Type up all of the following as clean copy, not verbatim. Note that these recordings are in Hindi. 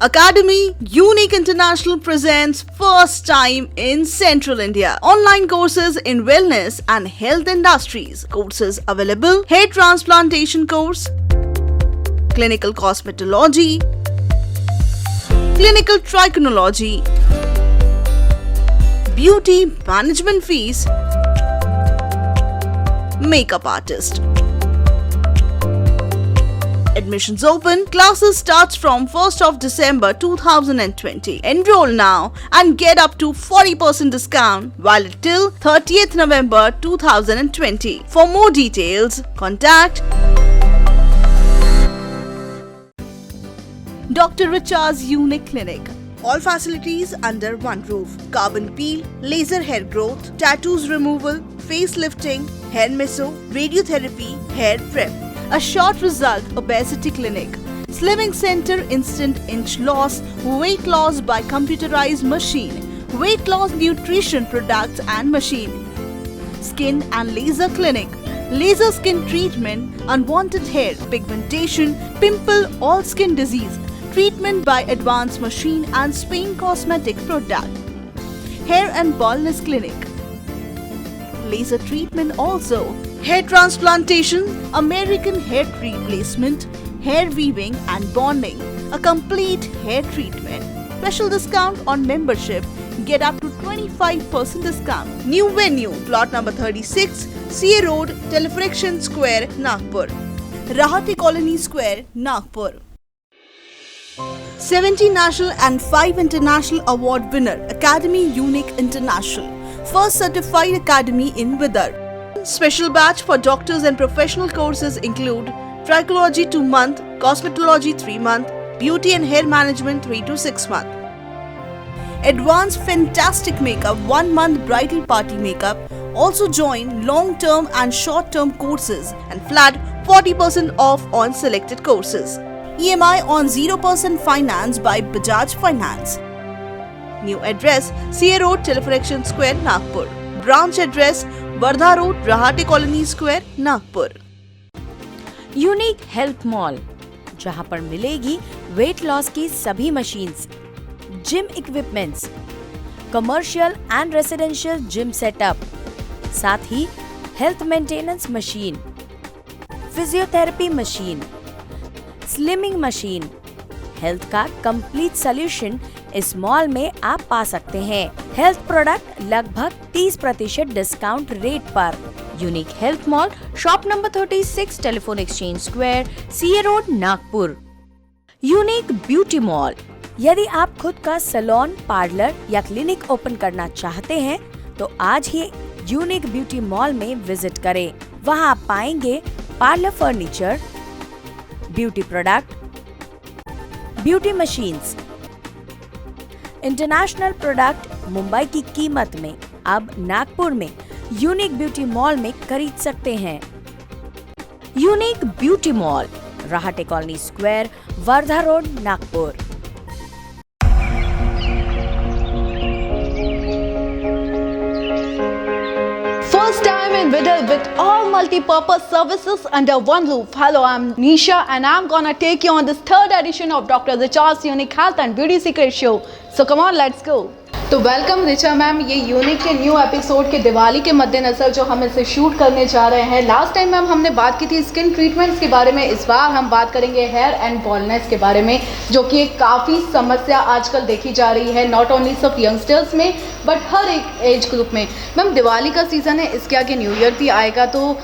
Academy Unique International presents first time in Central India. Online courses in wellness and health industries. Courses available: hair transplantation course, clinical cosmetology, clinical trichology, beauty management fees, makeup artist. Admissions open. Classes starts from 1st of December 2020. Enroll now and get up to 40% discount valid till 30th November 2020. For more details, contact Dr. Richard's Unique Clinic. All facilities under one roof. Carbon peel, laser hair growth, tattoos removal, facelifting, hair meso, radiotherapy, hair prep. A short result obesity clinic. Slimming center, instant inch loss, weight loss by computerized machine, weight loss nutrition products and machine. Skin and laser clinic. Laser skin treatment, unwanted hair, pigmentation, pimple, all skin disease. Treatment by advanced machine and Spain cosmetic product. Hair and baldness clinic. Laser treatment also. Hair transplantation, American hair tree placement, hair weaving and bonding. A complete hair treatment. Special discount on membership. Get up to 25% discount. New venue, plot number 36, CA Road, Telefriction Square, Nagpur. Rahati Colony Square, Nagpur. 70 national and 5 international award winner, Academy Unique International. First certified academy in Bidar. Special batch for doctors and professional courses include trichology 2 month, cosmetology 3 month, beauty and hair management 3 to 6 month. Advanced fantastic makeup 1 month bridal party makeup. Also join long term and short term courses and flat 40% off on selected courses. EMI on 0% finance by Bajaj Finance. New address: CA Road, Telefriction Square, Nagpur. Branch address: Wardha Road, Rahati Colony Square, Nagpur. Unique health mall, जहां पर मिलेगी वेट लॉस की सभी machines, gym equipments, commercial and residential gym setup, साथ ही health maintenance machine, physiotherapy machine, slimming machine, health का कंप्लीट सॉल्यूशन इस मॉल में आप पा सकते हैं। हेल्थ प्रोडक्ट लगभग 30% डिस्काउंट रेट पर। Unique health mall, shop number 36, telephone exchange square, CA road, Nagpur. Unique beauty mall, यदि आप खुद का सैलून, पार्लर या क्लिनिक ओपन करना चाहते हैं तो आज ही यूनिक ब्यूटी मॉल में विजिट करें। वहां आप पाएंगे parlour furniture, beauty product, beauty machines, international product Mumbai की कीमत में अब नागपुर में यूनिक ब्यूटी मॉल में खरीद सकते हैं। Unique beauty mall, Rahate colony square, Wardha road, Nagpur. First time in Bidar with all multi-purpose services under one roof. Hello, I'm Nisha and I'm gonna take you on this third edition of Dr. Richard's Unique Health and Beauty Secret Show. So come on, let's go. तो वेलकम रिचा मैम, ये यूनिक के न्यू एपिसोड के दिवाली के मद्देनजर जो हम इसे शूट करने जा रहे हैं। लास्ट टाइम मैम हमने बात की थी स्किन ट्रीटमेंट्स के बारे में, इस बार हम बात करेंगे हेयर एंड बॉल्डनेस के बारे में, जो कि एक काफ़ी समस्या आजकल देखी जा रही है, नॉट ओनली सिर्फ यंगस्टर्स में बट हर एक एज ग्रुप में। मैम दिवाली का सीज़न है, इसके आगे न्यू ईयर भी आएगा, तो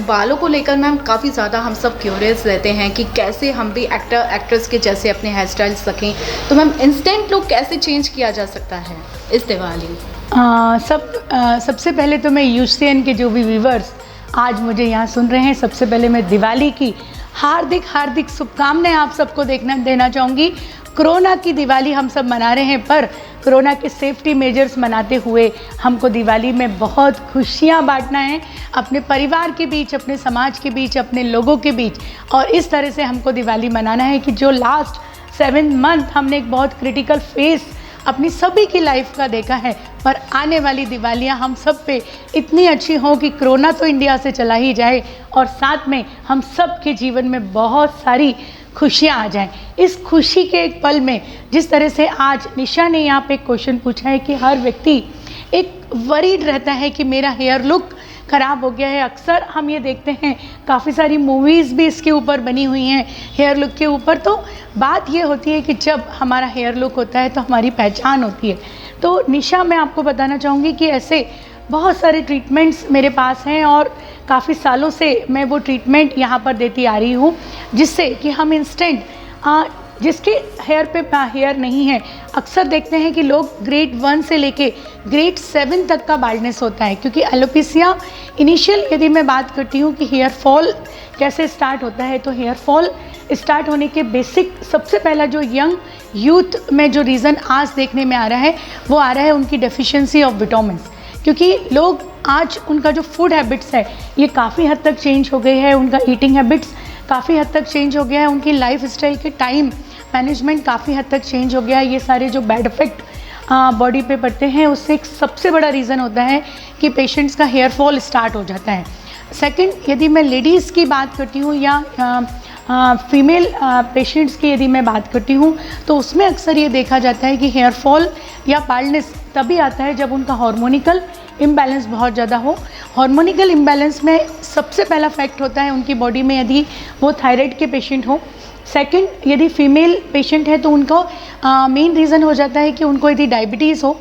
बालों को लेकर मैम काफ़ी ज़्यादा हम सब क्यूरियस रहते हैं कि कैसे हम भी एक्टर एक्ट्रेस के जैसे अपने हेयर स्टाइल्स रखें। तो मैम इंस्टेंट लुक कैसे चेंज किया जा सकता है इस दिवाली? सबसे पहले तो मैं यूएसएन के जो भी व्यूवर्स आज मुझे यहाँ सुन रहे हैं, सबसे पहले मैं दिवाली की हार्दिक हार्दिक शुभकामनाएं आप सबको देना चाहूँगी। कोरोना की दिवाली हम सब मना रहे हैं, पर कोरोना के सेफ्टी मेजर्स मनाते हुए हमको दिवाली में बहुत खुशियाँ बांटना है अपने परिवार के बीच, अपने समाज के बीच, अपने लोगों के बीच। और इस तरह से हमको दिवाली मनाना है कि जो लास्ट 7 मंथ हमने एक बहुत क्रिटिकल फेस अपनी सभी की लाइफ का देखा है, पर आने वाली दिवालियां हम सब पे इतनी अच्छी हों कि कोरोना तो इंडिया से चला ही जाए और साथ में हम सब के जीवन में बहुत सारी खुशियाँ आ जाएं। इस खुशी के एक पल में जिस तरह से आज निशा ने यहाँ पे एक क्वेश्चन पूछा है कि हर व्यक्ति एक वरीड रहता है कि मेरा हेयर लुक ख़राब हो गया है। अक्सर हम ये देखते हैं, काफ़ी सारी मूवीज़ भी इसके ऊपर बनी हुई हैं हेयर लुक के ऊपर। तो बात ये होती है कि जब हमारा हेयर लुक होता है तो हमारी पहचान होती है। तो निशा, मैं आपको बताना चाहूँगी कि ऐसे बहुत सारे ट्रीटमेंट्स मेरे पास हैं और काफ़ी सालों से मैं वो ट्रीटमेंट यहाँ पर देती आ रही हूँ, जिससे कि हम इंस्टेंट जिसके हेयर पे हेयर नहीं है, अक्सर देखते हैं कि लोग ग्रेड 1 से लेके ग्रेड 7 तक का बाल्डनेस होता है। क्योंकि एलोपेशिया इनिशियल यदि मैं बात करती हूँ कि हेयर फॉल कैसे स्टार्ट होता है, तो हेयर फॉल स्टार्ट होने के बेसिक सबसे पहला जो यंग यूथ में जो रीज़न आज देखने में आ रहा है वो आ रहा है उनकी डेफिशिएंसी ऑफ विटामिन्स। क्योंकि लोग आज उनका जो फूड हैबिट्स है ये काफ़ी हद तक चेंज हो गई है, उनका ईटिंग हैबिट्स काफ़ी हद तक चेंज हो गया है, उनकी लाइफ स्टाइल के टाइम मैनेजमेंट काफ़ी हद तक चेंज हो गया है। ये सारे जो बैड इफेक्ट बॉडी पे पड़ते हैं उससे एक सबसे बड़ा रीज़न होता है कि पेशेंट्स का हेयर फॉल स्टार्ट हो जाता है। सेकंड, यदि मैं लेडीज़ की बात करती हूँ या फीमेल पेशेंट्स की यदि मैं बात करती हूँ, तो उसमें अक्सर ये देखा जाता है कि हेयर फॉल या बाल्डनेस तभी आता है जब उनका हार्मोनिकल इम्बैलेंस बहुत ज़्यादा हो। हार्मोनिकल इम्बैलेंस में सबसे पहला फैक्ट होता है उनकी बॉडी में यदि वो थायराइड के पेशेंट हो। सेकंड, यदि फीमेल पेशेंट है तो उनका मेन रीज़न हो जाता है कि उनको यदि डायबिटीज़ हो।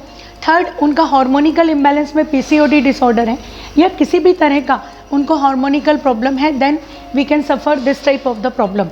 थर्ड, उनका हार्मोनिकल इम्बैलेंस में पीसीओडी डिसऑर्डर है या किसी भी तरह का उनको हार्मोनिकल प्रॉब्लम है, then we can suffer this type of the problem.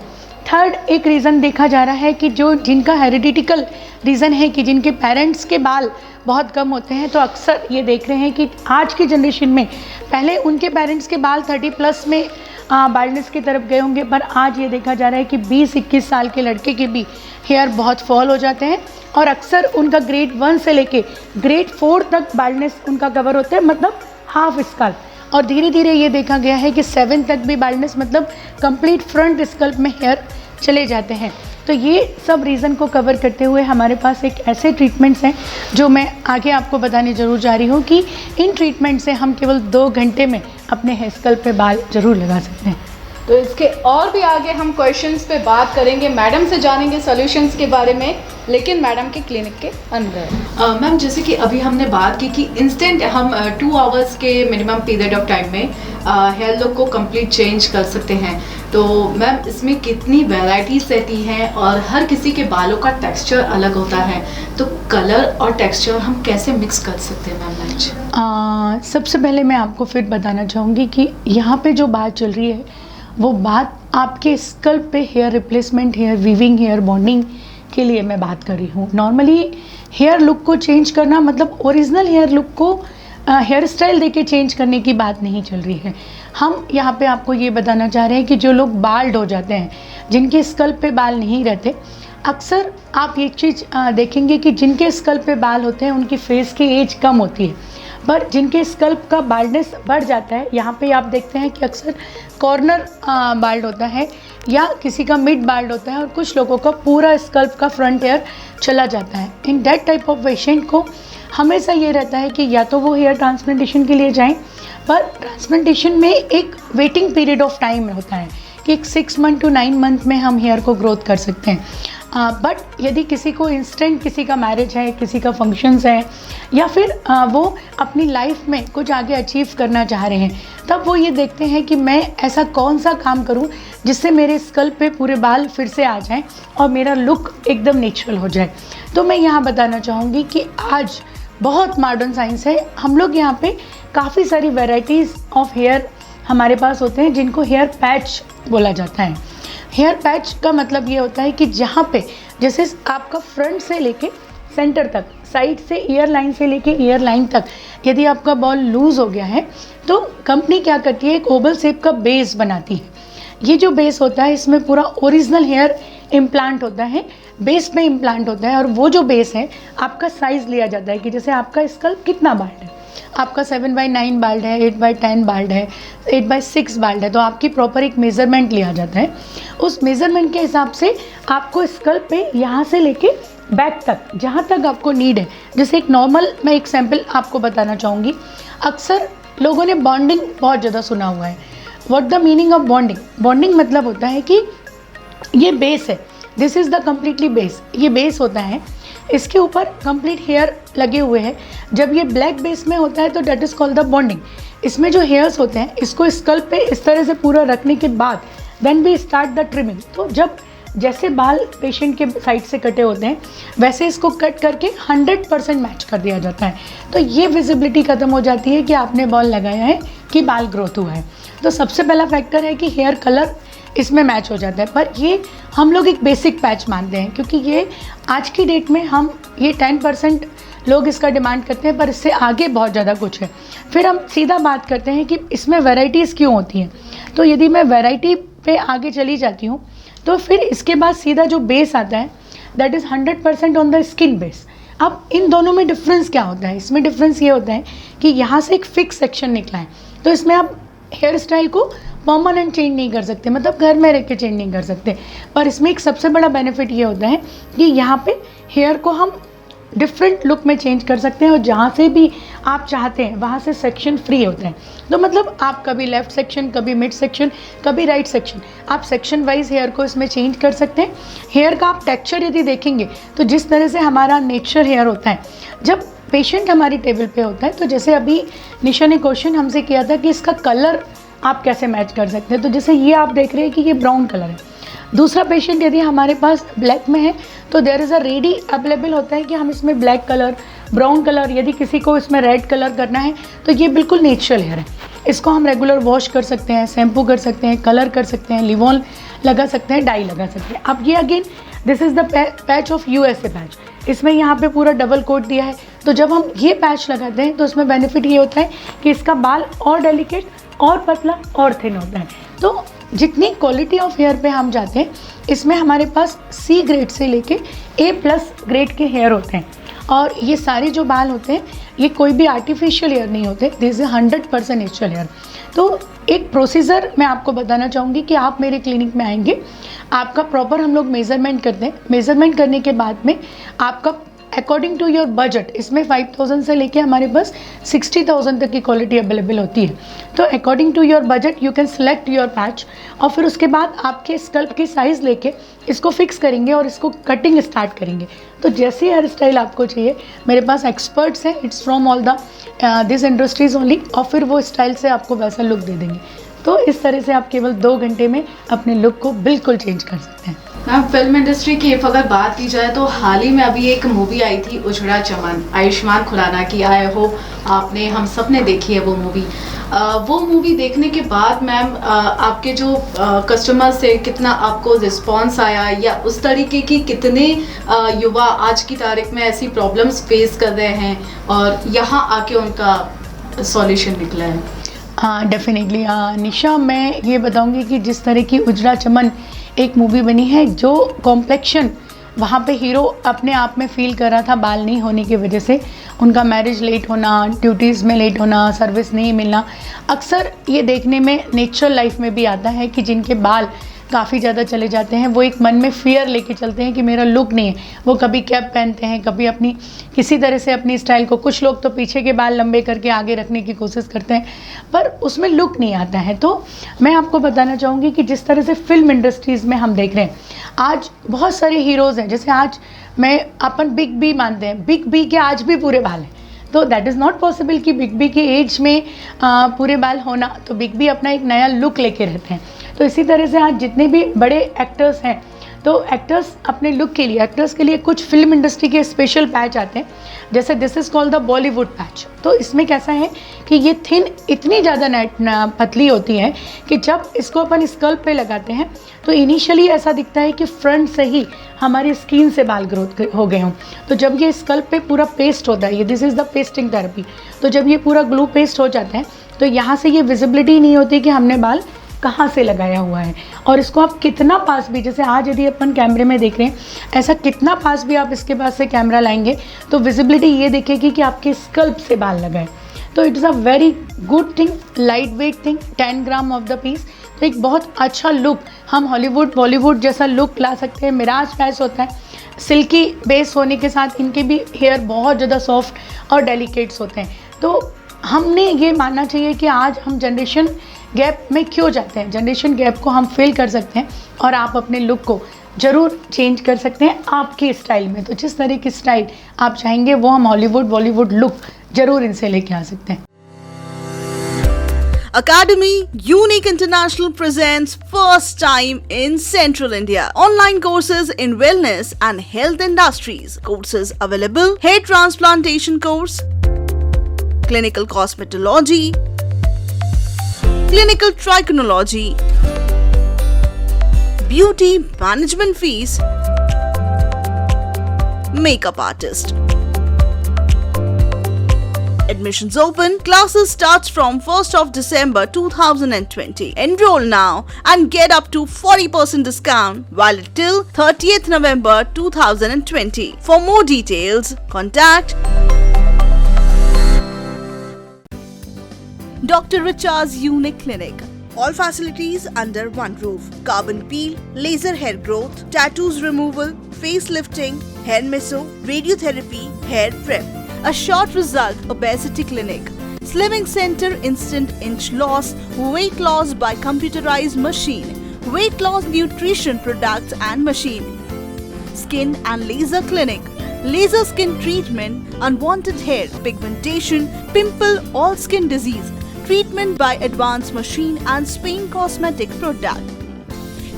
Third, एक रीज़न देखा जा रहा है कि जो जिनका हेरिडिटिकल रीज़न है कि जिनके पेरेंट्स के बाल बहुत कम होते हैं, तो अक्सर ये देख रहे हैं कि आज की जनरेशन में पहले उनके पेरेंट्स के बाल 30+ में बाल्डनेस की तरफ गए होंगे, पर आज ये देखा जा रहा है कि 20-21 साल के लड़के के भी हेयर बहुत फॉल हो जाते हैं और अक्सर उनका ग्रेड 1 से लेके ग्रेड 4 तक बाल्डनेस उनका कवर होता है, मतलब हाफ स्कल्प। और धीरे धीरे ये देखा गया है कि 7 तक भी बाल्डनेस, मतलब कंप्लीट फ्रंट स्कल्प में हेयर चले जाते हैं। तो ये सब रीज़न को कवर करते हुए हमारे पास एक ऐसे ट्रीटमेंट्स हैं जो मैं आगे आपको बताने ज़रूर जा रही हूँ कि इन ट्रीटमेंट से हम केवल 2 घंटे में अपने हेयर स्कल्प पे बाल ज़रूर लगा सकते हैं। तो इसके और भी आगे हम क्वेश्चंस पे बात करेंगे, मैडम से जानेंगे सॉल्यूशंस के बारे में, लेकिन मैडम के क्लिनिक के अंदर। मैम, जैसे कि अभी हमने बात की कि इंस्टेंट हम 2 आवर्स के मिनिमम पीरियड ऑफ टाइम में हेयर लुक को कंप्लीट चेंज कर सकते हैं, तो मैम इसमें कितनी वैरायटीज रहती हैं और हर किसी के बालों का टेक्सचर अलग होता है, तो कलर और टेक्सचर हम कैसे मिक्स कर सकते हैं मैम लंच? सबसे पहले मैं आपको फिर बताना चाहूँगी कि यहाँ पे जो बात चल रही है वो बात आपके स्कल्प पे hair replacement, hair weaving, hair bonding के लिए मैं बात कर रही हूँ। नॉर्मली हेयर लुक को चेंज करना मतलब ओरिजिनल हेयर लुक को हेयर स्टाइल देके चेंज करने की बात नहीं चल रही है। हम यहाँ पे आपको ये बताना चाह रहे हैं कि जो लोग बाल्ड हो जाते हैं, जिनके स्कल्प पे बाल नहीं रहते, अक्सर आप एक चीज़ देखेंगे कि जिनके स्कल्प पे बाल होते हैं उनकी फेस की एज कम होती है, पर जिनके स्कल्प का बाल्डनेस बढ़ जाता है, यहाँ पे आप देखते हैं कि अक्सर कॉर्नर बाल्ड होता है या किसी का मिड बाल्ड होता है और कुछ लोगों का पूरा स्कल्प का फ्रंट हेयर चला जाता है। In that type of patient को हमेशा ये रहता है कि या तो वो हेयर ट्रांसप्लांटेशन के लिए जाएं, पर ट्रांसप्लांटेशन में एक वेटिंग पीरियड ऑफ टाइम होता है कि एक 6 मंथ to 9 मंथ में हम हेयर को ग्रोथ कर सकते हैं। बट यदि किसी को इंस्टेंट, किसी का मैरिज है, किसी का फंक्शंस है या फिर वो अपनी लाइफ में कुछ आगे अचीव करना चाह रहे हैं, तब वो ये देखते हैं कि मैं ऐसा कौन सा काम करूं जिससे मेरे स्कल्प पे पूरे बाल फिर से आ जाएं और मेरा लुक एकदम नेचुरल हो जाए। तो मैं यहाँ बताना चाहूँगी कि आज बहुत मॉडर्न साइंस है। हम लोग यहाँ पे काफ़ी सारी वेराइटीज़ ऑफ हेयर हमारे पास होते हैं जिनको हेयर पैच बोला जाता है। हेयर पैच का मतलब ये होता है कि जहाँ पे जैसे आपका फ्रंट से लेके सेंटर तक, साइड से ईयर लाइन से लेके ईयर लाइन तक यदि आपका बॉल लूज़ हो गया है तो कंपनी क्या करती है, एक ओवल शेप का बेस बनाती है। ये जो बेस होता है इसमें पूरा ओरिजिनल हेयर इम्प्लांट होता है, बेस में इम्प्लांट होता है और वो जो बेस है आपका साइज़ लिया जाता है कि जैसे आपका स्कल्प कितना बाल्ड है, आपका 7/9 बाल्ड है, 8/10 बाल्ड है, 8/6 बाल्ड है, तो आपकी प्रॉपर एक मेज़रमेंट लिया जाता है। उस मेज़रमेंट के हिसाब से आपको स्कल्प पे यहाँ से लेके बैक तक जहाँ तक आपको नीड है, जैसे एक नॉर्मल मैं एक सैम्पल आपको बताना चाहूँगी। अक्सर लोगों ने बॉन्डिंग बहुत ज़्यादा सुना हुआ है। What the meaning of bonding? Bonding मतलब होता है कि ये बेस है, this is the completely base, ये बेस होता है, इसके ऊपर कंप्लीट हेयर लगे हुए हैं। जब ये ब्लैक बेस में होता है तो that is called the bonding. इसमें जो हेयर्स होते हैं इसको स्कल्प पे इस तरह से पूरा रखने के बाद then we start the trimming. तो जब जैसे बाल पेशेंट के साइड से कटे होते हैं वैसे इसको कट करके 100% मैच कर दिया जाता है। तो ये विजिबिलिटी ख़त्म हो जाती है कि आपने बाल लगाया है कि बाल ग्रोथ हुआ है। तो सबसे पहला फैक्टर है कि हेयर कलर इसमें मैच हो जाता है, पर ये हम लोग एक बेसिक पैच मानते हैं क्योंकि ये आज की डेट में हम ये 10% लोग इसका डिमांड करते हैं, पर इससे आगे बहुत ज़्यादा कुछ है। फिर हम सीधा बात करते हैं कि इसमें वैराइटीज़ क्यों होती हैं। तो यदि मैं वैराइटी पे आगे चली जाती हूँ तो फिर इसके बाद सीधा जो बेस आता है that is 100% on the skin base. अब इन दोनों में डिफरेंस क्या होता है? इसमें डिफरेंस ये होता है कि यहाँ से एक फिक्स सेक्शन निकला है, तो इसमें आप हेयर स्टाइल को परमानेंट चेंज नहीं कर सकते, मतलब घर में रह के चेंज नहीं कर सकते। पर इसमें एक सबसे बड़ा बेनिफिट ये होता है कि यहाँ पे हेयर को हम डिफरेंट लुक में चेंज कर सकते हैं और जहाँ से भी आप चाहते हैं वहाँ से सेक्शन फ्री होता है। तो मतलब आप कभी लेफ़्ट सेक्शन, कभी मिड सेक्शन, कभी राइट सेक्शन, आप सेक्शन वाइज हेयर को इसमें चेंज कर सकते हैं। हेयर का आप टेक्सचर यदि देखेंगे तो जिस तरह से हमारा नेचुरल हेयर होता है, जब पेशेंट हमारी टेबल पे होता है, तो जैसे अभी निशा ने क्वेश्चन हमसे किया था कि इसका कलर आप कैसे मैच कर सकते हैं, तो जैसे ये आप देख रहे हैं कि ये ब्राउन कलर है। दूसरा पेशेंट यदि हमारे पास ब्लैक में है तो there is a ready available होता है कि हम इसमें ब्लैक कलर, ब्राउन कलर, यदि किसी को इसमें रेड कलर करना है तो ये बिल्कुल नेचुरल हेयर है। इसको हम रेगुलर वॉश कर सकते हैं, शैम्पू कर सकते हैं, कलर कर सकते हैं, लिवॉन लगा सकते हैं, डाई लगा सकते हैं। अब ये again this is the patch of USA patch, इसमें यहाँ पे पूरा डबल कोट दिया है। तो जब हम ये पैच लगाते हैं तो इसमें बेनिफिट ये होता है कि इसका बाल और डेलिकेट और पतला और थिन होता है। तो जितनी क्वालिटी ऑफ हेयर पे हम जाते हैं इसमें हमारे पास C ग्रेड से लेके A+ ग्रेड के हेयर होते हैं, और ये सारे जो बाल होते हैं ये कोई भी आर्टिफिशियल हेयर नहीं होते, दिस इज 100% नेचुरल हेयर। तो एक प्रोसीजर मैं आपको बताना चाहूँगी कि आप मेरे क्लिनिक में आएंगे, आपका प्रॉपर हम लोग मेज़रमेंट करते हैं। मेज़रमेंट करने के बाद में आपका अकॉर्डिंग टू योर बजट, इसमें 5000 से लेके हमारे पास 60,000 तक की क्वालिटी अवेलेबल होती है। तो according to your budget you can select your patch, और फिर उसके बाद आपके स्कल्प की साइज़ लेके इसको फिक्स करेंगे और इसको कटिंग स्टार्ट करेंगे। तो जैसे हेयर स्टाइल आपको चाहिए मेरे पास एक्सपर्ट्स हैं, it's from all the this industries only, और फिर वो स्टाइल से आपको वैसा लुक दे देंगे। तो इस तरह से आप केवल 2 घंटे में अपने लुक को बिल्कुल चेंज कर सकते हैं। मैम, फिल्म इंडस्ट्री की इफ अगर बात की जाए तो हाल ही में अभी एक मूवी आई थी उजड़ा चमन, आयुष्मान खुराना की। आई होप आपने, हम सब ने देखी है वो मूवी। वो मूवी देखने के बाद मैम आपके जो कस्टमर्स से कितना आपको रिस्पॉन्स आया, या उस तरीके की कितने युवा आज की तारीख में ऐसी प्रॉब्लम्स फेस कर रहे हैं और यहाँ आके उनका सॉल्यूशन निकला है? हाँ, डेफिनेटली निशा, मैं ये बताऊंगी कि जिस तरह की उजड़ा चमन एक मूवी बनी है, जो कॉम्प्लेक्शन वहाँ पे हीरो अपने आप में फील कर रहा था बाल नहीं होने की वजह से, उनका मैरिज लेट होना, ड्यूटीज़ में लेट होना, सर्विस नहीं मिलना, अक्सर ये देखने में नेचुरल लाइफ में भी आता है कि जिनके बाल काफ़ी ज़्यादा चले जाते हैं वो एक मन में फियर लेके चलते हैं कि मेरा लुक नहीं है। वो कभी कैप पहनते हैं, कभी अपनी किसी तरह से अपनी स्टाइल को, कुछ लोग तो पीछे के बाल लंबे करके आगे रखने की कोशिश करते हैं, पर उसमें लुक नहीं आता है। तो मैं आपको बताना चाहूँगी कि जिस तरह से फिल्म इंडस्ट्रीज़ में हम देख रहे हैं आज बहुत सारे हीरोज़ हैं, जैसे आज मैं अपन बिग बी मानते हैं, बिग बी के आज भी पूरे बाल हैं, तो दैट इज़ नॉट पॉसिबल कि बिग बी के एज में पूरे बाल होना। तो बिग बी अपना एक नया लुक लेके रहते हैं। तो इसी तरह से आज जितने भी बड़े एक्टर्स हैं, तो एक्टर्स अपने लुक के लिए, एक्टर्स के लिए कुछ फिल्म इंडस्ट्री के स्पेशल पैच आते हैं, जैसे this is called the Bollywood patch. तो इसमें कैसा है कि ये थिन इतनी ज़्यादा पतली होती है कि जब इसको अपन स्कल्प पे लगाते हैं तो इनिशियली ऐसा दिखता है कि फ्रंट से ही हमारी स्किन से बाल ग्रोथ हो गए हों। तो जब ये स्कल्प पे पूरा पेस्ट होता है, ये this is the pasting therapy, तो जब ये पूरा ग्लू पेस्ट हो जाता है तो यहाँ से ये विजिबिलिटी नहीं होती कि हमने बाल कहाँ से लगाया हुआ है। और इसको आप कितना पास भी, जैसे आज यदि अपन कैमरे में देख रहे हैं, ऐसा कितना पास भी आप इसके पास से कैमरा लाएंगे तो विजिबिलिटी ये दिखेगी कि आपके स्कल्प से बाल लगाए। तो it's a very good thing, light weight thing, 10 gram of the piece. तो एक बहुत अच्छा लुक हम हॉलीवुड बॉलीवुड जैसा लुक ला सकते हैं। मिराज पैच होता है, सिल्की बेस होने के साथ इनके भी हेयर बहुत ज़्यादा सॉफ्ट और डेलिकेट्स होते हैं। तो हमने ये मानना चाहिए कि आज हम जनरेशन गैप में क्यों जाते हैं। जनरेशन गैप को हम फिल कर सकते हैं और आप अपने लुक को ज़रूर चेंज कर सकते हैं आपके स्टाइल में। तो जिस तरह की स्टाइल आप चाहेंगे वो हम हॉलीवुड बॉलीवुड लुक ज़रूर इनसे लेके आ सकते हैं। Academy Unique International presents first time in Central India online courses in wellness and health industries. Courses available: hair transplantation course, clinical cosmetology, clinical trichology, beauty management fees, makeup artist. Admissions open. Classes starts from 1st of December 2020. Enroll now and get up to 40% discount valid till 30th November 2020. For more details, contact Dr. Richa's Unique Clinic. All facilities under one roof. Carbon peel, laser hair growth, tattoos removal, facelifting, hair meso, radiotherapy, hair prep. A short result obesity clinic. Slimming center, instant inch loss, weight loss by computerized machine, weight loss nutrition products and machine. Skin and laser clinic. Laser skin treatment, unwanted hair, pigmentation, pimple, all skin disease. Treatment by advanced machine and Spain cosmetic product.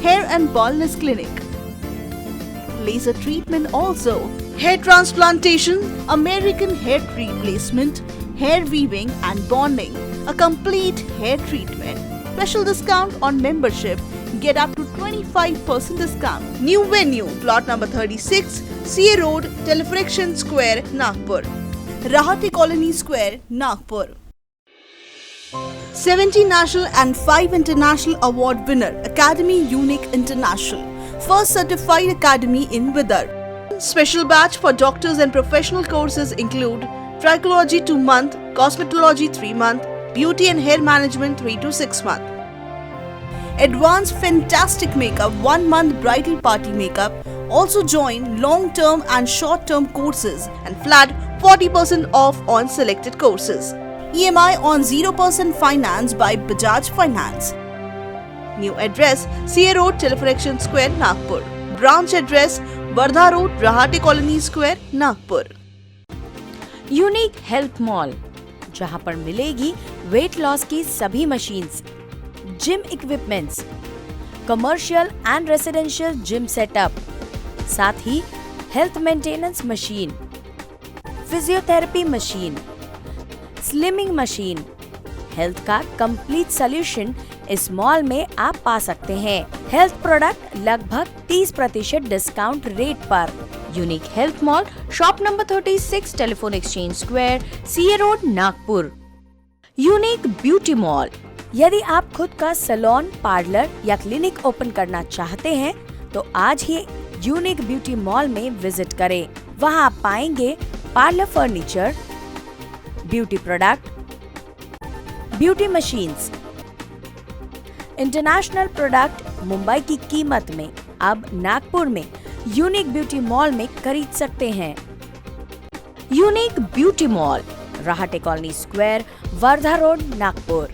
Hair and baldness clinic. Laser treatment also. Hair transplantation, American hair replacement, hair weaving and bonding. A complete hair treatment. Special discount on membership. Get up to 25% discount. New venue, plot number 36, CA Road, Telefriction Square, Nagpur. Rahati Colony Square, Nagpur. 70 national and 5 international award winner, Academy Unique International. First certified academy in Vidarbha. Special batch for doctors and professional courses include trichology 2 month, cosmetology 3 month, beauty and hair management 3 to 6 month. Advanced fantastic makeup 1 month bridal party makeup. Also join long term and short term courses and flat 40% off on selected courses. EMI on 0% finance by Bajaj Finance. New address: CA Road, Telefriction Square, Nagpur. Branch address: Wardha Road, Rahati Colony Square, Nagpur. Unique health mall, जहां पर मिलेगी वेट लॉस की सभी machines, gym equipments, commercial and residential gym setup, साथ ही health maintenance machine, physiotherapy machine, slimming machine. Health का कंप्लीट सॉल्यूशन इस मॉल में आप पा सकते हैं। हेल्थ प्रोडक्ट लगभग 30% डिस्काउंट रेट पर। Unique health mall, shop number 36, telephone exchange square, CA road, Nagpur. Unique beauty mall, यदि आप खुद का सैलून, पार्लर या क्लिनिक ओपन करना चाहते हैं तो आज ही यूनिक ब्यूटी मॉल में विजिट करें। वहां आप पाएंगे parlour furniture, beauty product, beauty machines, international product Mumbai की कीमत में अब नागपुर में यूनिक ब्यूटी मॉल में खरीद सकते हैं। Unique beauty mall, Rahate colony square, Wardha road, Nagpur.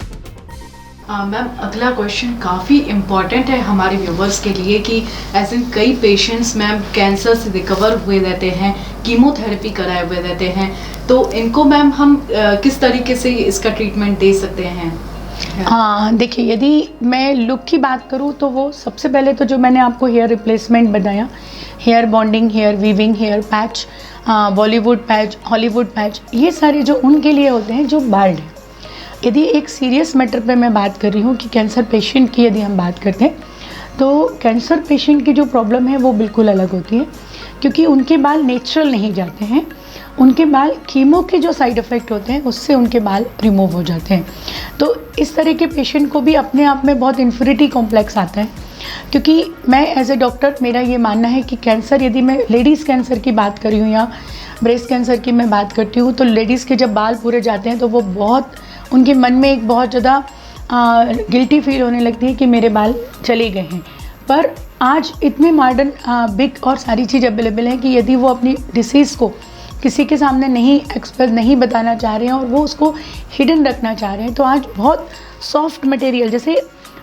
Ma'am, अगला क्वेश्चन काफ़ी इम्पॉर्टेंट है हमारे व्यूवर्स के लिए कि ऐसे कई पेशेंट्स मैम कैंसर से रिकवर हुए रहते हैं, कीमोथेरेपी कराए हुए रहते हैं, तो इनको मैम हम किस तरीके से इसका ट्रीटमेंट दे सकते हैं? हाँ, देखिए, यदि मैं लुक की बात करूँ तो वो सबसे पहले तो जो मैंने आपको हेयर रिप्लेसमेंट बताया, hair bonding, hair weaving, hair patch, Bollywood patch, Hollywood patch, ये सारे जो उनके लिए होते हैं जो बाल्ड है। यदि एक सीरियस मैटर पे मैं बात कर रही हूँ कि कैंसर पेशेंट की यदि हम बात करते हैं तो कैंसर पेशेंट की जो प्रॉब्लम है वो बिल्कुल अलग होती है, क्योंकि उनके बाल नेचुरल नहीं जाते हैं। उनके बाल कीमो के जो साइड इफ़ेक्ट होते हैं उससे उनके बाल रिमूव हो जाते हैं। तो इस तरह के पेशेंट को भी अपने आप में बहुत इन्फिरिटी कॉम्प्लेक्स आता है, क्योंकि मैं एज ए डॉक्टर मेरा ये मानना है कि कैंसर, यदि मैं लेडीज़ कैंसर की बात कर रही हूँ या ब्रेस्ट कैंसर की मैं बात करती हूँ, तो लेडीज़ के जब बाल पूरे जाते हैं तो वो बहुत, उनके मन में एक बहुत ज़्यादा गिल्टी फील होने लगती है कि मेरे बाल चले गए हैं। पर आज इतने मॉडर्न बिग और सारी चीज़ अवेलेबल है कि यदि वो अपनी डिसीज़ को किसी के सामने नहीं एक्सप्रेस नहीं बताना चाह रहे हैं और वो उसको हिडन रखना चाह रहे हैं, तो आज बहुत सॉफ्ट मटेरियल, जैसे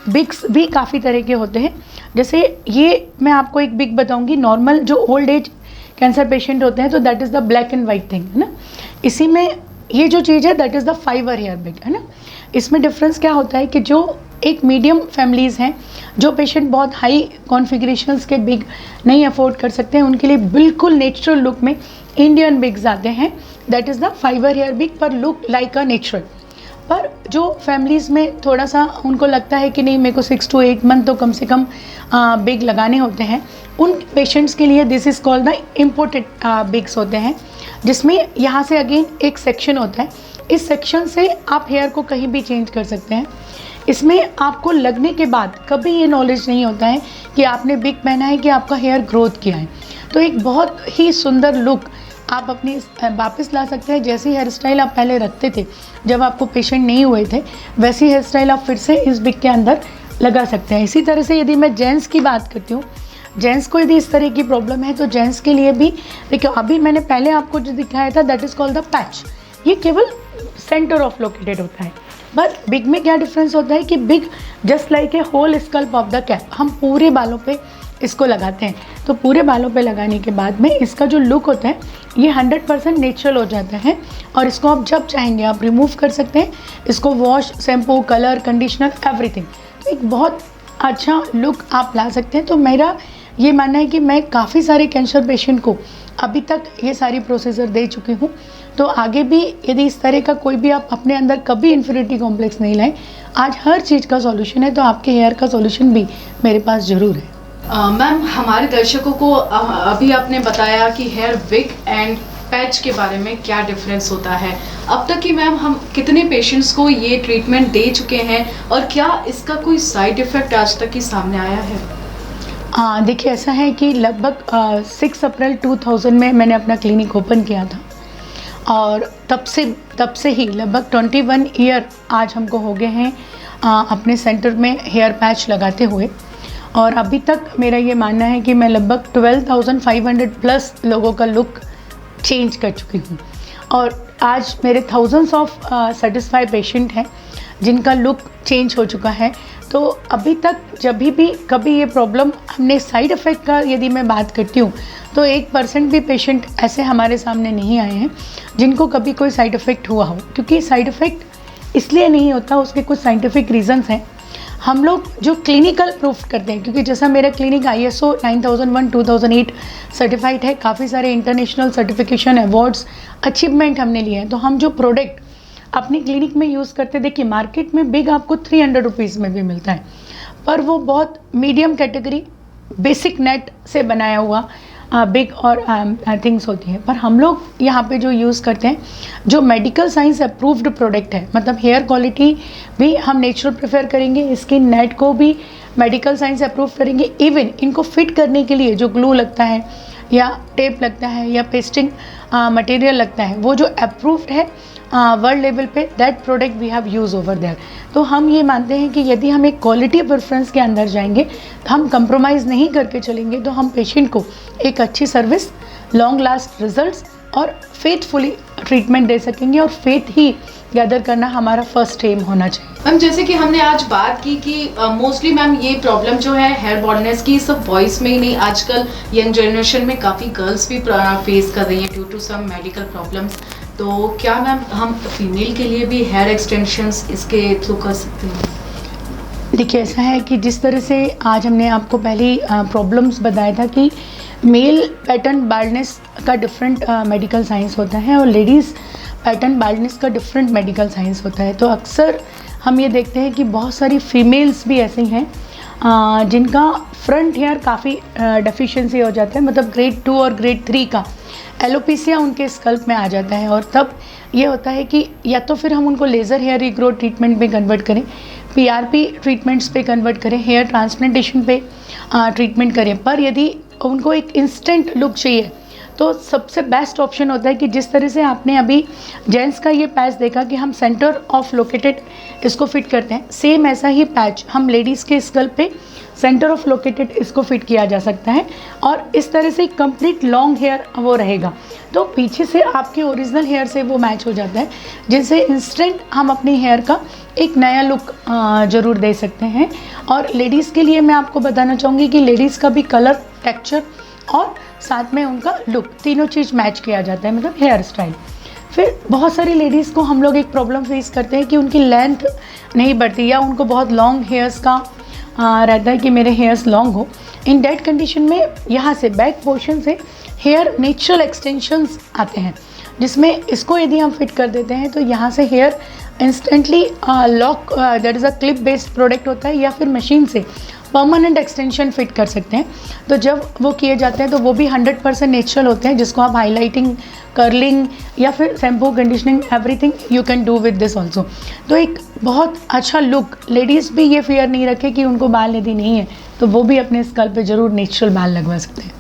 बिग्स भी काफ़ी तरह के होते हैं। जैसे ये मैं आपको एक बिग बताऊंगी, नॉर्मल जो ओल्ड एज कैंसर पेशेंट होते हैं तो that is the black and white thing, है ना। इसी में ये जो चीज़ है that is the fibre hair wig, है ना। इसमें डिफरेंस क्या होता है कि जो एक मीडियम फैमिलीज़ हैं, जो पेशेंट बहुत हाई कॉन्फ़िगरेशंस के बिग नहीं अफोर्ड कर सकते हैं, उनके लिए बिल्कुल नेचुरल लुक में इंडियन बिग्स आते हैं, that is the fibre hair big पर लुक लाइक अ नेचुरल। पर जो फैमिलीज़ में थोड़ा सा उनको लगता है कि नहीं मेरे को 6 to 8 मंथ तो कम से कम बिग लगाने होते हैं, उन पेशेंट्स के लिए this is called the imported wigs होते हैं, जिसमें यहाँ से अगेन एक सेक्शन होता है। इस सेक्शन से आप हेयर को कहीं भी चेंज कर सकते हैं। इसमें आपको लगने के बाद कभी ये नॉलेज नहीं होता है कि आपने बिग पहना है कि आपका हेयर ग्रोथ किया है। तो एक बहुत ही सुंदर लुक आप अपनी वापस ला सकते हैं। जैसी हेयर स्टाइल आप पहले रखते थे जब आपको पेशेंट नहीं हुए थे, वैसी हेयर स्टाइल आप फिर से इस बिग के अंदर लगा सकते हैं। इसी तरह से यदि मैं जेंट्स की बात करती हूँ, जेंट्स को यदि इस तरह की प्रॉब्लम है तो जेंट्स के लिए भी देखिए, अभी मैंने पहले आपको जो दिखाया था that is called the patch, ये केवल सेंटर ऑफ लोकेटेड होता है। बट बिग में क्या डिफरेंस होता है कि wig just like a whole scalp of the cap, हम पूरे बालों पे इसको लगाते हैं। तो पूरे बालों पे लगाने के बाद में इसका जो लुक होता है ये 100% नेचुरल हो जाता है और इसको आप जब चाहेंगे आप रिमूव कर सकते हैं। इसको wash, shampoo, colour, conditioner, everything, तो एक बहुत अच्छा लुक आप ला सकते हैं। तो मेरा ये मानना है कि मैं काफ़ी सारे कैंसर पेशेंट को अभी तक ये सारी प्रोसीजर दे चुकी हूँ। तो आगे भी यदि इस तरह का कोई भी आप अपने अंदर कभी इन्फीरियरिटी कॉम्प्लेक्स नहीं लाएं, आज हर चीज़ का सॉल्यूशन है, तो आपके हेयर का सॉल्यूशन भी मेरे पास ज़रूर है। मैम, हमारे दर्शकों को अभी आपने बताया कि हेयर विग एंड पैच के बारे में क्या डिफरेंस होता है। अब तक कि मैम हम कितने पेशेंट्स को ये ट्रीटमेंट दे चुके हैं और क्या इसका कोई साइड इफ़ेक्ट आज तक ही सामने आया है? देखिए, ऐसा है कि लगभग 6 अप्रैल 2000 में मैंने अपना क्लिनिक ओपन किया था और तब से ही लगभग 21 ईयर आज हमको हो गए हैं अपने सेंटर में हेयर पैच लगाते हुए। और अभी तक मेरा ये मानना है कि मैं लगभग 12,500 प्लस लोगों का लुक चेंज कर चुकी हूँ और आज मेरे थाउजेंड्स ऑफ सेटिस्फाइड पेशेंट हैं जिनका लुक चेंज हो चुका है। तो अभी तक जब भी कभी ये प्रॉब्लम हमने साइड इफ़ेक्ट का यदि मैं बात करती हूँ तो 1% भी पेशेंट ऐसे हमारे सामने नहीं आए हैं जिनको कभी कोई साइड इफ़ेक्ट हुआ हो, क्योंकि साइड इफ़ेक्ट इसलिए नहीं होता, उसके कुछ साइंटिफिक रीजंस हैं। हम लोग जो क्लिनिकल प्रूफ करते हैं, क्योंकि जैसा मेरा क्लिनिक ISO 9001-2008 सर्टिफाइड है, काफ़ी सारे इंटरनेशनल सर्टिफिकेशन, अवार्ड्स, अचीवमेंट हमने लिए हैं। तो हम जो प्रोडक्ट अपनी क्लिनिक में यूज़ करते, देखिए मार्केट में बिग आपको 300 रुपीज़ में भी मिलता है, पर वो बहुत मीडियम कैटेगरी बेसिक नेट से बनाया हुआ बिग और थिंग्स होती हैं। पर हम लोग यहाँ पे जो यूज़ करते हैं जो मेडिकल साइंस अप्रूव्ड प्रोडक्ट है, मतलब हेयर क्वालिटी भी हम नेचुरल प्रेफर करेंगे, स्किन नेट को भी मेडिकल साइंस अप्रूव करेंगे। इवन इनको फिट करने के लिए जो ग्लू लगता है या टेप लगता है या पेस्टिंग मटेरियल लगता है, वो जो अप्रूव्ड है वर्ल्ड लेवल पे, that product we have use over there. तो हम ये मानते हैं कि यदि हम एक क्वालिटी प्रेफरेंस के अंदर जाएंगे, हम कंप्रोमाइज़ नहीं करके चलेंगे, तो हम पेशेंट को एक अच्छी सर्विस, लॉन्ग लास्ट रिजल्ट्स और फेथफुली ट्रीटमेंट दे सकेंगे। और फेथ ही गैदर करना हमारा फर्स्ट एम होना चाहिए। मैम, जैसे कि हमने आज बात की कि मोस्टली मैम ये प्रॉब्लम जो है हेयर बॉल्डनेस की सब बॉयज़ में ही नहीं, आजकल यंग जनरेशन में काफ़ी गर्ल्स भी फेस कर रही हैं due to some medical problems. तो क्या मैम हम फीमेल के लिए भी हेयर एक्सटेंशंस इसके थ्रू कर सकते हैं? देखिए, ऐसा है कि जिस तरह से आज हमने आपको पहले प्रॉब्लम्स बताया था कि मेल पैटर्न बाल्डनेस का डिफरेंट मेडिकल साइंस होता है और लेडीज़ पैटर्न बाल्डनेस का डिफरेंट मेडिकल साइंस होता है। तो अक्सर हम ये देखते हैं कि बहुत सारी फीमेल्स भी ऐसी हैं जिनका फ्रंट हेयर काफ़ी डेफिशिएंसी हो जाता है, मतलब ग्रेड 2 और ग्रेड 3 का एलोपेसिया उनके स्कल्प में आ जाता है। और तब ये होता है कि या तो फिर हम उनको लेज़र हेयर रीग्रोथ ट्रीटमेंट में कन्वर्ट करें, PRP ट्रीटमेंट्स पे कन्वर्ट करें, हेयर ट्रांसप्लांटेशन पे ट्रीटमेंट करें। पर यदि उनको एक इंस्टेंट लुक चाहिए तो सबसे बेस्ट ऑप्शन होता है कि जिस तरह से आपने अभी जेंट्स का ये पैच देखा कि हम सेंटर ऑफ लोकेटेड इसको फिट करते हैं, सेम ऐसा ही पैच हम लेडीज़ के स्कल पे सेंटर ऑफ लोकेटेड इसको फिट किया जा सकता है और इस तरह से कंप्लीट लॉन्ग हेयर वो रहेगा। तो पीछे से आपके ओरिजिनल हेयर से वो मैच हो जाता है, जिससे इंस्टेंट हम अपनी हेयर का एक नया लुक ज़रूर दे सकते हैं। और लेडीज़ के लिए मैं आपको बताना चाहूँगी कि लेडीज़ का भी कलर, टेक्सचर और साथ में उनका लुक, तीनों चीज़ मैच किया जाता है, मतलब हेयर स्टाइल। फिर बहुत सारी लेडीज़ को हम लोग एक प्रॉब्लम फेस करते हैं कि उनकी लेंथ नहीं बढ़ती या उनको बहुत लॉन्ग हेयर्स का रहता है कि मेरे हेयर्स लॉन्ग हो। इन डेट कंडीशन में यहाँ से बैक पोर्शन से हेयर नेचुरल एक्सटेंशंस आते हैं, जिसमें इसको यदि हम फिट कर देते हैं तो यहाँ से hair instantly lock, that is a clip based product होता है, या फिर मशीन से परमानेंट एक्सटेंशन फिट कर सकते हैं। तो जब वो किए जाते हैं तो वो भी 100% नेचुरल होते हैं, जिसको आप हाईलाइटिंग, कर्लिंग या फिर shampoo, conditioning, everything you can do with this also. तो एक बहुत अच्छा लुक, लेडीज़ भी ये फियर नहीं रखे कि उनको बाल यदि नहीं है तो वो भी अपने स्कल पे ज़रूर नेचुरल बाल लगवा सकते हैं।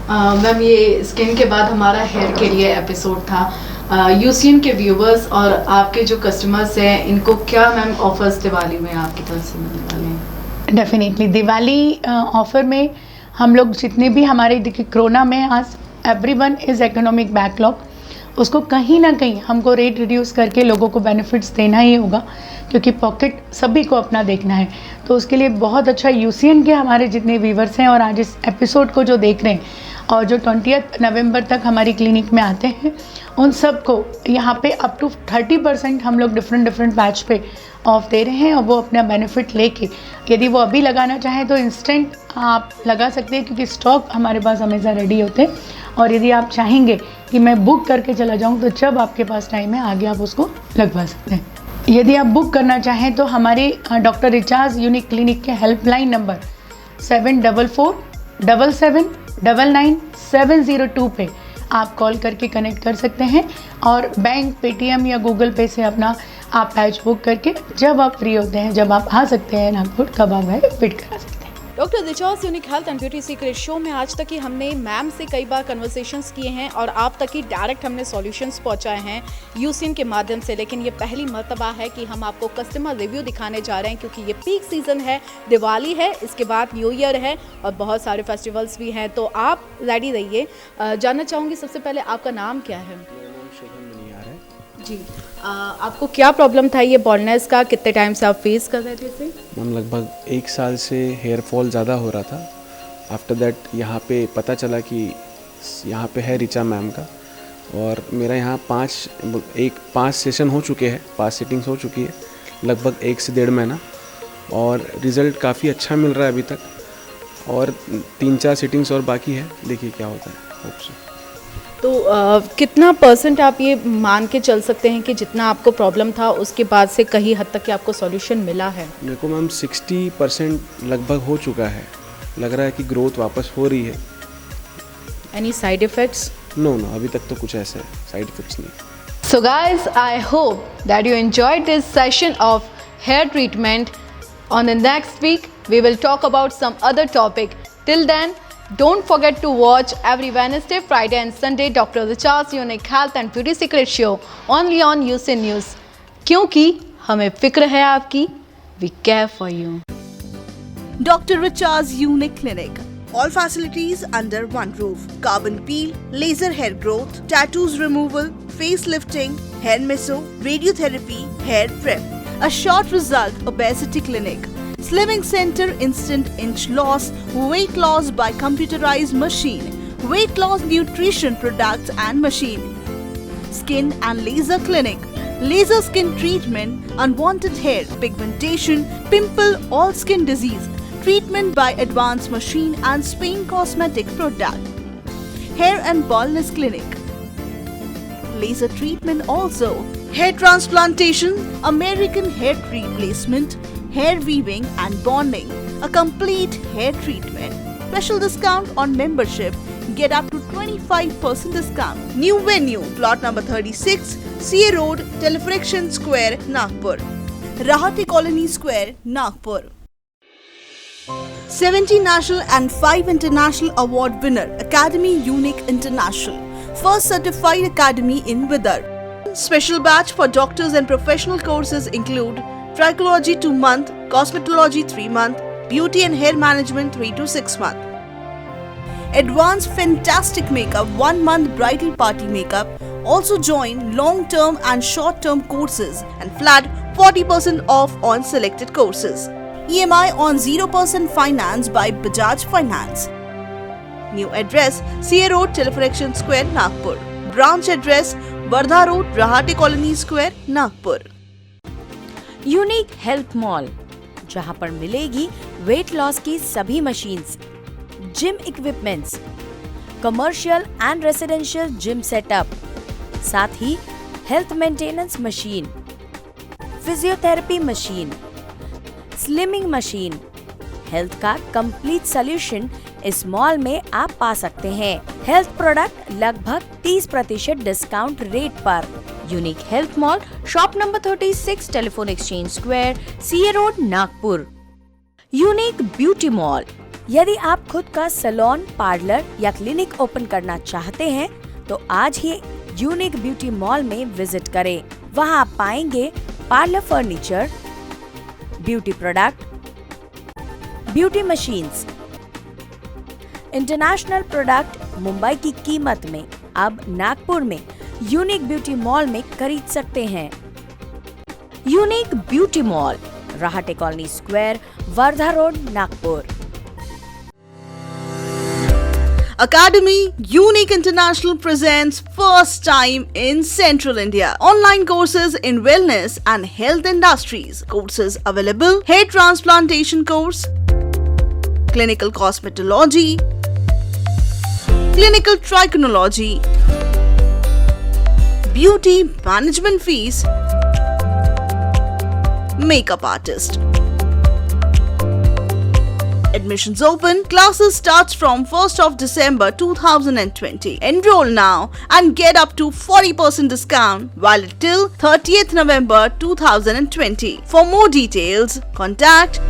मैम, ये स्किन के बाद हमारा हेयर के लिए एपिसोड था। यूसीएन के व्यूवर्स और आपके जो कस्टमर्स हैं, इनको क्या मैम ऑफर्स दिवाली में आपकी तरफ से मिलने वाले हैं? डेफिनेटली दिवाली ऑफ़र में हम लोग जितने भी हमारे, देखिए कोरोना में आज एवरीवन इज़ इकोनॉमिक बैकलॉग, उसको कहीं ना कहीं हमको रेट रिड्यूस करके लोगों को बेनिफिट्स देना ही होगा, क्योंकि पॉकेट सभी को अपना देखना है। तो उसके लिए बहुत अच्छा यूसीएन के हमारे जितने व्यूवर्स हैं और आज इस एपिसोड को जो देख रहे हैं और जो 20 नवंबर तक हमारी क्लिनिक में आते हैं, उन सब को यहाँ पे अप टू 30% हम लोग डिफरेंट बैच पे ऑफ दे रहे हैं। और वो अपना बेनिफिट लेके यदि वो अभी लगाना चाहें तो इंस्टेंट आप लगा सकते हैं, क्योंकि स्टॉक हमारे पास हमेशा रेडी होते हैं। और यदि आप चाहेंगे कि मैं बुक करके चला जाऊं तो जब आपके पास टाइम है आगे आप उसको लगवा सकते हैं। यदि आप बुक करना चाहें तो हमारे डॉक्टर रिचार्ज यूनिक क्लिनिक के हेल्पलाइन नंबर 744777999702 पे आप कॉल करके कनेक्ट कर सकते हैं और बैंक, पेटीएम या गूगल पे से अपना आप पैच बुक करके जब आप फ्री होते हैं, जब आप आ सकते हैं नागपुर, कब आप है फिट करा सकते हैं। Doctor recharge unique health and beauty secret show में आज तक ही हमने मैम से कई बार कन्वर्सेशंस किए हैं और आप तक ही डायरेक्ट हमने सॉल्यूशंस पहुंचाए हैं यूसीएन के माध्यम से, लेकिन ये पहली मर्तबा है कि हम आपको कस्टमर रिव्यू दिखाने जा रहे हैं, क्योंकि ये पीक सीजन है, दिवाली है, इसके बाद न्यू ईयर है और बहुत सारे फेस्टिवल्स भी हैं, तो आप रेडी रहिए। जानना चाहूँगी सबसे पहले आपका नाम क्या है? जी, आपको क्या प्रॉब्लम था ये बॉल्डनेस का, कितने टाइम से आप फेस कर रहे थे इसे? मैम लगभग 1 साल से हेयर फॉल ज़्यादा हो रहा था। आफ्टर दैट यहाँ पे पता चला कि यहाँ पे है रिचा मैम का, और मेरा यहाँ 5 सेशन हो चुके हैं, 5 सिटिंग्स हो चुकी है, लगभग 1 से 1.5 महीना, और रिज़ल्ट काफ़ी अच्छा मिल रहा है अभी तक, और 3-4 सिटिंग्स और बाकी है, देखिए क्या होता है। Hope so. तो कितना % आप ये मान के चल सकते हैं कि जितना आपको प्रॉब्लम था उसके बाद से कहीं हद तक कि आपको सॉल्यूशन मिला है? मेरे को मैम 60% लगभग हो चुका है, लग रहा है कि ग्रोथ वापस हो रही है। Any side effects? नो, अभी तक तो कुछ ऐसे साइड इफेक्ट्स नहीं। So guys, I hope that you enjoyed this session of hair treatment. On the next week, we will talk about some other topic. Till then, don't forget to watch every Wednesday, Friday and Sunday Dr. Richard's Unique Health and Beauty Secret Show only on UC News. क्योंकि हमें फिक्र है आपकी, we care for you. Dr. Richard's Unique Clinic. All facilities under one roof. Carbon peel, laser hair growth, tattoos removal, facelifting, hair meso, radiotherapy, hair prep. A short result obesity clinic. Slimming Center instant inch loss, weight loss by computerized machine, weight loss nutrition products and machine. Skin and laser clinic. Laser skin treatment, unwanted hair, pigmentation, pimple, all skin disease. Treatment by advanced machine and Spain cosmetic product. Hair and baldness clinic. Laser treatment also. Hair transplantation, American hair replacement, hair weaving and bonding. A complete hair treatment. Special discount on membership. Get up to 25% discount. New venue, plot number 36, CA Road, Telefriction Square, Nagpur. Rahati Colony Square, Nagpur. 70 national and 5 international award winner, Academy Unique International. first certified academy in Vidarbha. Special batch for doctors and professional courses include trichology 2 month, cosmetology 3 month, beauty and hair management 3 to 6 month. Advanced fantastic makeup 1 month bridal party makeup. Also join long-term and short-term courses and flat 40% off on selected courses. EMI on 0% finance by Bajaj Finance. New address CA Road, Telephone Square, Nagpur. Branch address Wardha Road, Rahate Colony Square, Nagpur. Unique health mall, जहां पर मिलेगी वेट लॉस की सभी machines, gym equipments, commercial and residential gym setup, साथ ही health maintenance machine, physiotherapy machine, slimming machine, health का कंप्लीट सॉल्यूशन इस मॉल में आप पा सकते हैं। हेल्थ प्रोडक्ट लगभग 30% डिस्काउंट रेट पर। Unique health mall, shop number 36, telephone exchange square, CA road, Nagpur. Unique beauty mall, यदि आप खुद का सैलून, पार्लर या क्लिनिक ओपन करना चाहते हैं तो आज ही यूनिक ब्यूटी मॉल में विजिट करें। वहां आप पाएंगे parlour furniture, beauty product, beauty machines, international product Mumbai की कीमत में अब नागपुर में यूनिक ब्यूटी मॉल में खरीद सकते हैं। Unique beauty mall, Rahate colony square, Wardha road, Nagpur. Academy Unique International presents first time in Central India online courses in wellness and health industries. Courses available: hair transplantation course, clinical cosmetology, clinical trichology, beauty management fees, makeup artist. Admissions open. Classes starts from 1st of December 2020. Enroll now and get up to 40% discount valid till 30th November 2020. For more details, contact